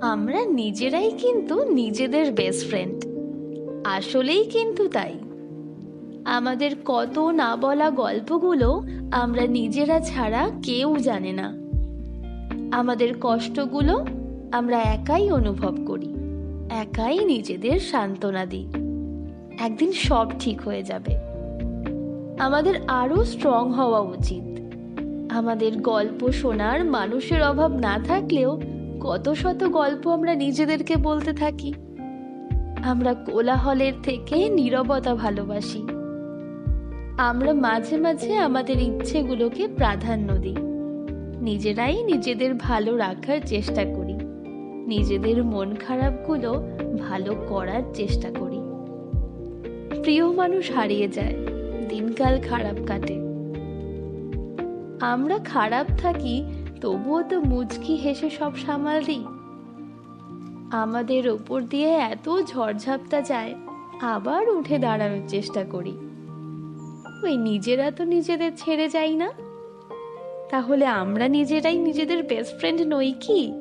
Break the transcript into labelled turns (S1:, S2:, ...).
S1: আমরা নিজেরাই কিন্তু নিজেদের বেস্ট ফ্রেন্ড। আসলেই কিন্তু তাই। আমাদের কত না বলা গল্পগুলো আমরা নিজেরা ছাড়া কেউ জানে না। আমাদের কষ্টগুলো আমরা একাই অনুভব করি, একাই নিজেদের সান্ত্বনা দিই। একদিন সব ঠিক হয়ে যাবে। আমাদের আরো স্ট্রং হওয়া উচিত। আমাদের গল্প শোনার মানুষের অভাব না থাকলেও কত শত গল্প আমরা নিজেদেরকে বলতে থাকি। আমরা কোলাহলের থেকে নীরবতা ভালোবাসি। আমরা মাঝে মাঝে আমাদের ইচ্ছেগুলোকে প্রাধান্য দিই। নিজেরাই নিজেদের ভালো রাখার চেষ্টা করি। নিজেদের মন খারাপগুলো ভালো করার চেষ্টা করি। প্রিয় মানুষ হারিয়ে যায়, দিনকাল খারাপ কাটে। আমরা খারাপ থাকি, তবুও তো মুচকি হেসে সব সামাল দিই। আমাদের ওপর দিয়ে এত ঝড়ঝাপটা যায়, আবার উঠে দাঁড়ানোর চেষ্টা করি। ওই নিজেরা তো নিজেদের ছেড়ে যাই না। তাহলে আমরা নিজেরাই নিজেদের বেস্ট ফ্রেন্ড নই কি?